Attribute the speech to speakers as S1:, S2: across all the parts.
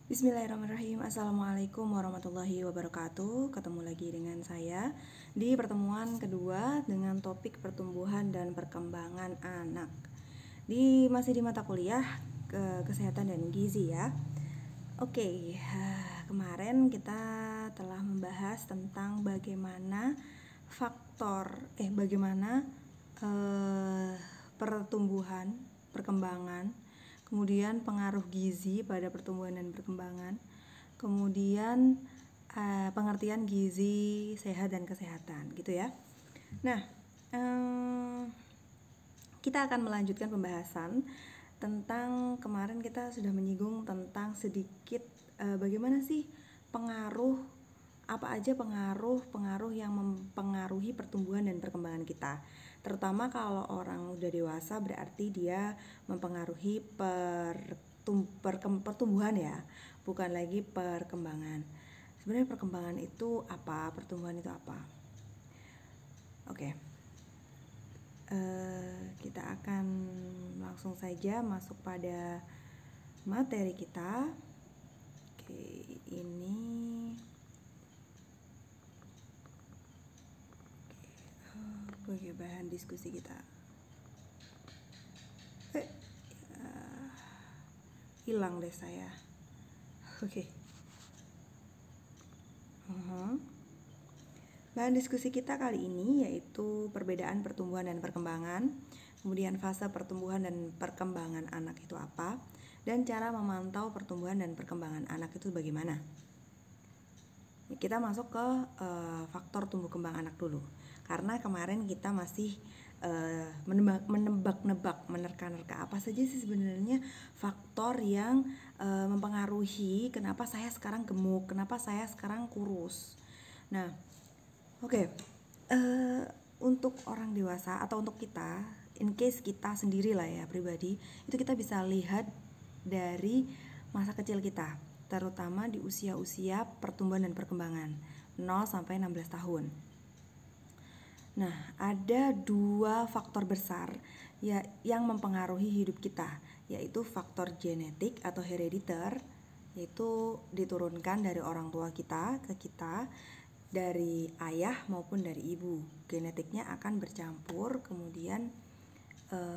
S1: Bismillahirrahmanirrahim. Assalamualaikum warahmatullahi wabarakatuh. Ketemu lagi dengan saya di pertemuan kedua dengan topik pertumbuhan dan perkembangan anak. Masih di mata kuliah kesehatan dan gizi ya. Oke, kemarin kita telah membahas tentang bagaimana pertumbuhan, perkembangan, kemudian pengaruh gizi pada pertumbuhan dan perkembangan, kemudian pengertian gizi sehat dan kesehatan, gitu ya. Nah, kita akan melanjutkan pembahasan tentang kemarin kita sudah menyinggung tentang sedikit bagaimana sih apa aja pengaruh yang mempengaruhi pertumbuhan dan perkembangan kita. Terutama kalau orang udah dewasa berarti dia mempengaruhi pertumbuhan ya, bukan lagi perkembangan. Sebenarnya perkembangan itu apa, pertumbuhan itu apa? Oke. Kita akan langsung saja masuk pada materi kita. Oke, ini sebagai bahan diskusi kita. Hilang deh saya. Oke. Bahan diskusi kita kali ini yaitu perbedaan pertumbuhan dan perkembangan, kemudian fase pertumbuhan dan perkembangan anak itu apa, dan cara memantau pertumbuhan dan perkembangan anak itu bagaimana. Kita masuk ke faktor tumbuh kembang anak dulu, karena kemarin kita masih menebak-nebak, menerka-nerka apa saja sih sebenarnya faktor yang mempengaruhi kenapa saya sekarang gemuk, kenapa saya sekarang kurus. Nah, oke. Untuk orang dewasa atau untuk kita, in case kita sendiri lah ya pribadi, itu kita bisa lihat dari masa kecil kita, terutama di usia-usia pertumbuhan dan perkembangan 0 sampai 16 tahun. Nah, ada dua faktor besar ya yang mempengaruhi hidup kita, yaitu faktor genetik atau herediter, yaitu diturunkan dari orang tua kita ke kita, dari ayah maupun dari ibu. Genetiknya akan bercampur kemudian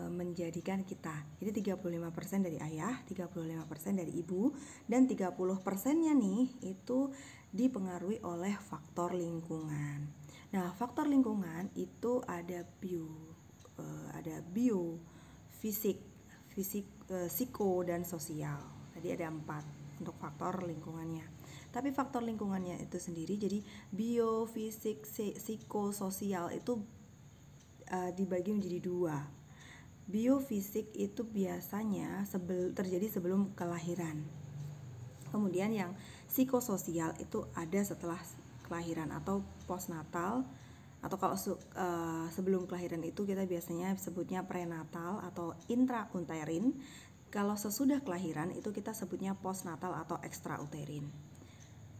S1: menjadikan kita. Jadi 35% dari ayah, 35% dari ibu, dan 30%-nya nih itu dipengaruhi oleh faktor lingkungan. Nah, faktor lingkungan itu ada bio, fisik, psiko, dan sosial. Tadi ada 4 untuk faktor lingkungannya. Tapi faktor lingkungannya itu sendiri, jadi bio, fisik, psikososial itu dibagi menjadi 2. Biofisik itu biasanya terjadi sebelum kelahiran. Kemudian yang psikososial itu ada setelah kelahiran atau postnatal, atau kalau sebelum kelahiran itu kita biasanya sebutnya prenatal atau intrauterin. Kalau sesudah kelahiran itu kita sebutnya postnatal atau extrauterin.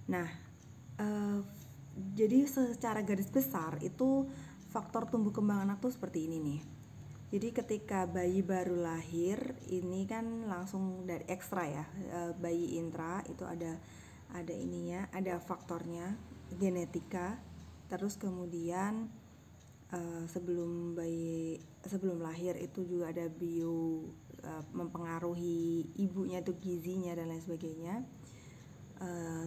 S1: Nah, jadi secara garis besar itu faktor tumbuh kembang anak tuh seperti ini nih. Jadi ketika bayi baru lahir ini kan langsung dari ekstra ya, bayi intra itu ada ininya, ada faktornya, genetika. Terus kemudian sebelum lahir itu juga ada bio, mempengaruhi ibunya itu gizinya dan lain sebagainya.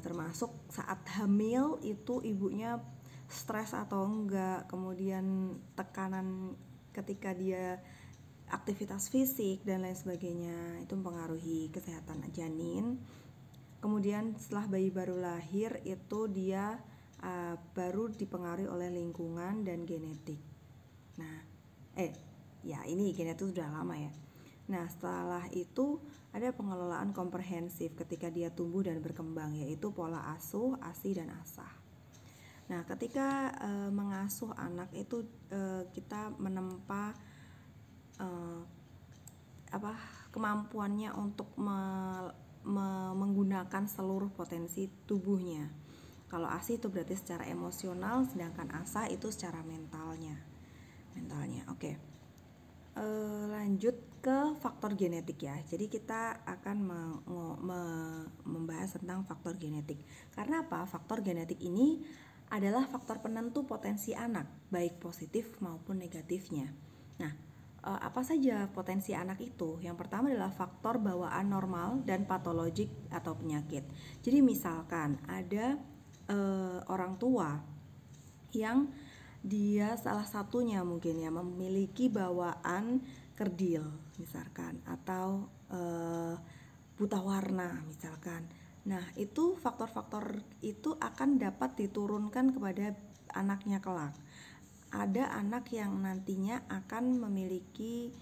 S1: Termasuk saat hamil itu ibunya stres atau enggak, kemudian tekanan ketika dia aktivitas fisik dan lain sebagainya itu mempengaruhi kesehatan janin. Kemudian setelah bayi baru lahir itu dia baru dipengaruhi oleh lingkungan dan genetik. Nah, ini genetik sudah lama ya. Nah, setelah itu ada pengelolaan komprehensif ketika dia tumbuh dan berkembang, yaitu pola asuh, ASI, dan ASAH. Nah, ketika mengasuh anak itu kita menempa kemampuannya untuk menggunakan seluruh potensi tubuhnya. Kalau ASI itu berarti secara emosional, sedangkan ASA itu secara mentalnya. Oke. Lanjut ke faktor genetik ya. Jadi kita akan membahas membahas tentang faktor genetik. Karena apa? Faktor genetik ini adalah faktor penentu potensi anak, baik positif maupun negatifnya. Nah, apa saja potensi anak itu? Yang pertama adalah faktor bawaan normal dan patologik atau penyakit. Jadi misalkan ada orang tua yang dia salah satunya mungkin ya memiliki bawaan kerdil misalkan, atau buta warna misalkan. Nah, itu faktor-faktor itu akan dapat diturunkan kepada anaknya kelak. Ada anak yang nantinya akan memiliki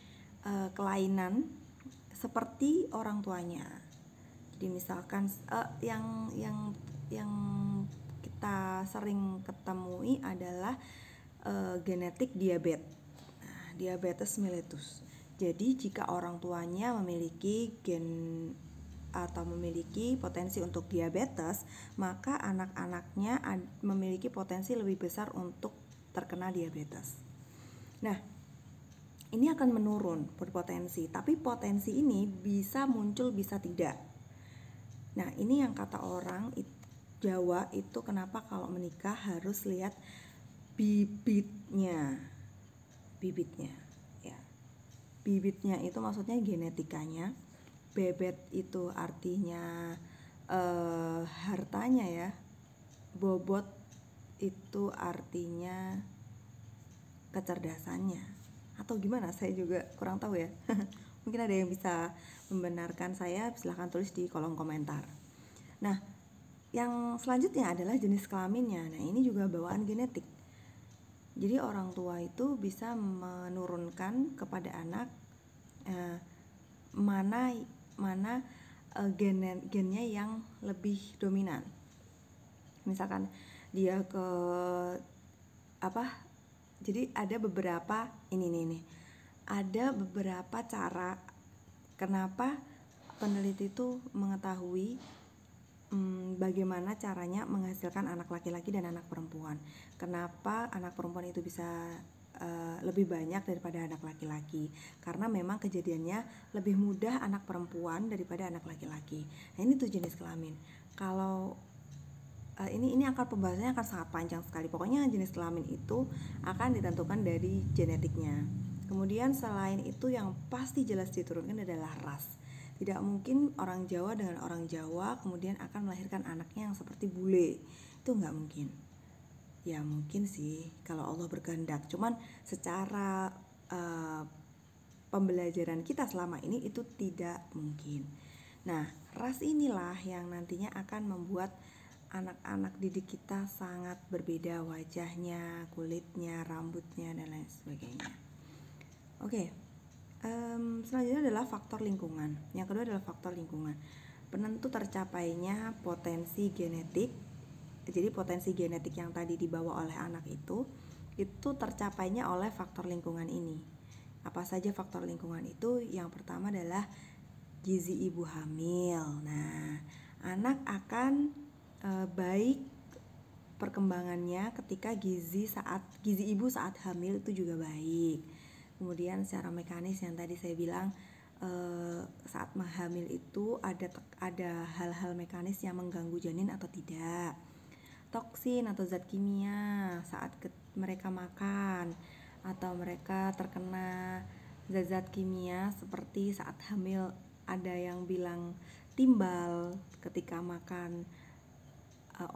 S1: kelainan seperti orang tuanya. Jadi misalkan yang kita sering ketemui adalah genetik diabetes. Nah, diabetes mellitus. Jadi jika orang tuanya memiliki gen atau memiliki potensi untuk diabetes, maka anak-anaknya memiliki potensi lebih besar untuk terkena diabetes. Nah, ini akan menurun berpotensi, tapi potensi ini bisa muncul bisa tidak. Nah, ini yang kata orang Jawa itu kenapa kalau menikah harus lihat bibitnya ya. Bibitnya itu maksudnya genetikanya, bebet itu artinya hartanya ya, bobot itu artinya kecerdasannya, atau gimana, saya juga kurang tahu ya. Mungkin ada yang bisa membenarkan saya, silahkan tulis di kolom komentar. Nah, yang selanjutnya adalah jenis kelaminnya. Nah, ini juga bawaan genetik. Jadi orang tua itu bisa menurunkan kepada anak mana gennya yang lebih dominan. Misalkan dia ke jadi ada beberapa ada beberapa cara kenapa peneliti itu mengetahui bagaimana caranya menghasilkan anak laki-laki dan anak perempuan. Kenapa anak perempuan itu bisa lebih banyak daripada anak laki-laki? Karena memang kejadiannya lebih mudah anak perempuan daripada anak laki-laki. Nah, ini tuh jenis kelamin. Kalau ini akan pembahasannya akan sangat panjang sekali. Pokoknya jenis kelamin itu akan ditentukan dari genetiknya. Kemudian selain itu yang pasti jelas diturunkan adalah ras. Tidak mungkin orang Jawa dengan orang Jawa kemudian akan melahirkan anaknya yang seperti bule. Itu nggak mungkin. Ya mungkin sih kalau Allah berkehendak. Cuman secara pembelajaran kita selama ini itu tidak mungkin. Nah, ras inilah yang nantinya akan membuat anak-anak didik kita sangat berbeda wajahnya, kulitnya, rambutnya, dan lain sebagainya. Oke, selanjutnya adalah faktor lingkungan. Yang kedua adalah faktor lingkungan. Penentu tercapainya potensi genetik. Jadi potensi genetik yang tadi dibawa oleh anak itu tercapainya oleh faktor lingkungan ini. Apa saja faktor lingkungan itu? Yang pertama adalah gizi ibu hamil. Nah, anak akan baik perkembangannya ketika gizi ibu saat hamil itu juga baik. Kemudian secara mekanis yang tadi saya bilang saat hamil itu ada hal-hal mekanis yang mengganggu janin atau tidak. Toksin atau zat kimia saat mereka makan, atau mereka terkena zat-zat kimia seperti saat hamil, ada yang bilang timbal ketika makan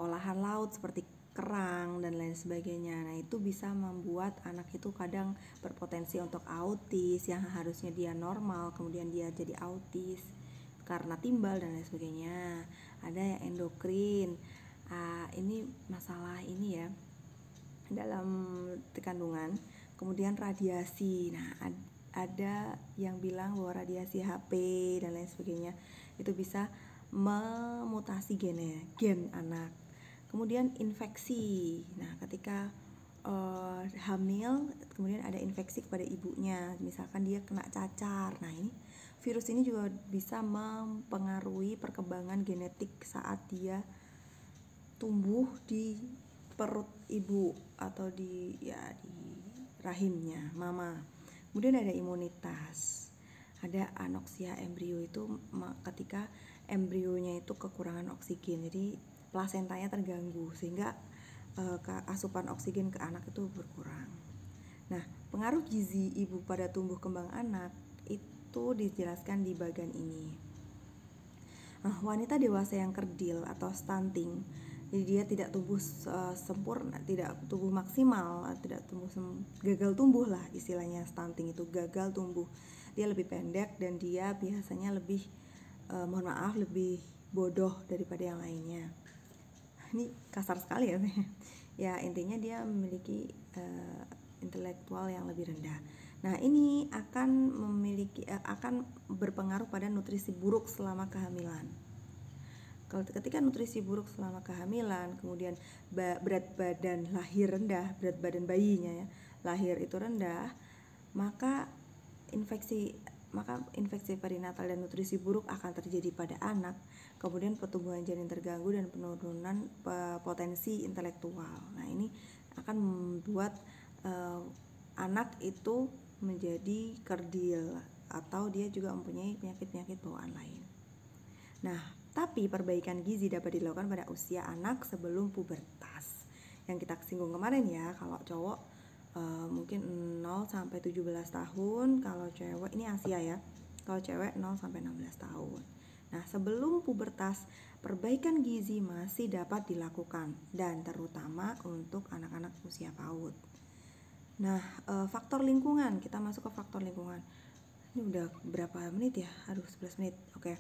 S1: olahan laut seperti kerang dan lain sebagainya. Nah, itu bisa membuat anak itu kadang berpotensi untuk autis, yang harusnya dia normal kemudian dia jadi autis karena timbal dan lain sebagainya. Ada yang endokrin. Ini masalah ini ya dalam kandungan. Kemudian radiasi. Nah, ada yang bilang bahwa radiasi HP dan lain sebagainya itu bisa memutasi gen anak. Kemudian infeksi. Nah, ketika hamil kemudian ada infeksi kepada ibunya, misalkan dia kena cacar. Nah, ini virus ini juga bisa mempengaruhi perkembangan genetik saat dia tumbuh di perut ibu atau di rahimnya mama. Kemudian ada imunitas. Ada anoksia embrio itu ketika embrionya itu kekurangan oksigen, jadi plasentanya terganggu sehingga asupan oksigen ke anak itu berkurang. Nah, pengaruh gizi ibu pada tumbuh kembang anak itu dijelaskan di bagian ini. Nah, wanita dewasa yang kerdil atau stunting, jadi dia tidak tumbuh sempurna, tidak tumbuh maksimal, tidak tumbuh gagal tumbuh lah istilahnya. Stunting itu gagal tumbuh, dia lebih pendek dan dia biasanya lebih lebih bodoh daripada yang lainnya. Ini kasar sekali ya. Ya intinya dia memiliki intelektual yang lebih rendah. Nah, ini akan berpengaruh pada nutrisi buruk selama kehamilan. Ketika nutrisi buruk selama kehamilan, kemudian berat badan lahir rendah, berat badan bayinya ya, lahir itu rendah, maka infeksi perinatal dan nutrisi buruk akan terjadi pada anak. Kemudian pertumbuhan janin terganggu dan penurunan potensi intelektual. Nah, ini akan membuat anak itu menjadi kerdil atau dia juga mempunyai penyakit-penyakit bawaan lain. Nah, tapi perbaikan gizi dapat dilakukan pada usia anak sebelum pubertas. Yang kita singgung kemarin ya, kalau cowok mungkin 0 sampai 17 tahun, kalau cewek ini Asia ya. Kalau cewek 0 sampai 16 tahun. Nah, sebelum pubertas, perbaikan gizi masih dapat dilakukan dan terutama untuk anak-anak usia PAUD. Nah, faktor lingkungan, kita masuk ke faktor lingkungan. Ini udah berapa menit ya? Aduh, 11 menit. Oke.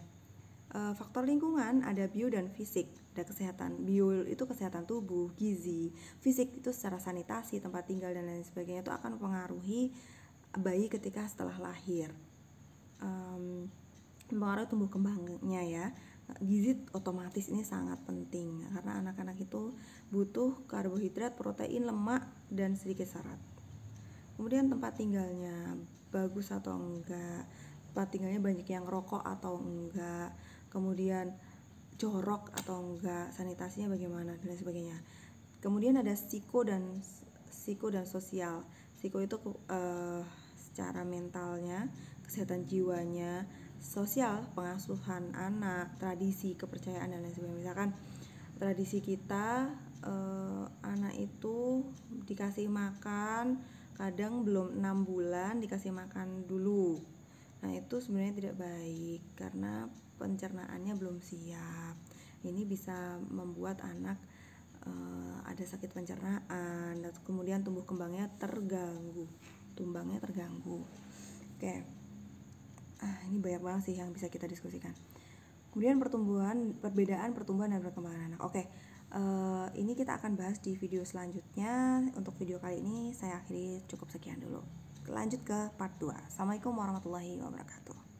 S1: Faktor lingkungan ada bio dan fisik. Ada kesehatan. Bio itu kesehatan tubuh, gizi. Fisik itu secara sanitasi, tempat tinggal dan lain sebagainya, itu akan mempengaruhi bayi ketika setelah lahir. Mempengaruhi tumbuh kembangnya ya. Gizi otomatis ini sangat penting karena anak-anak itu butuh karbohidrat, protein, lemak, dan sedikit serat. Kemudian tempat tinggalnya bagus atau enggak, tempat tinggalnya banyak yang rokok atau enggak, kemudian jorok atau enggak, sanitasinya bagaimana dan lain sebagainya. Kemudian ada psiko dan sosial. Psiko itu secara mentalnya, kesehatan jiwanya, sosial, pengasuhan anak, tradisi, kepercayaan dan lain sebagainya. Misalkan tradisi kita anak itu dikasih makan kadang belum 6 bulan dikasih makan dulu. Nah, itu sebenarnya tidak baik karena pencernaannya belum siap. Ini bisa membuat anak ada sakit pencernaan dan kemudian tumbuh kembangnya terganggu. Oke. Ini banyak banget sih yang bisa kita diskusikan. Kemudian perbedaan pertumbuhan dan perkembangan anak. Oke. Ini kita akan bahas di video selanjutnya. Untuk video kali ini saya akhiri cukup sekian dulu. Lanjut ke part 2. Assalamualaikum warahmatullahi wabarakatuh.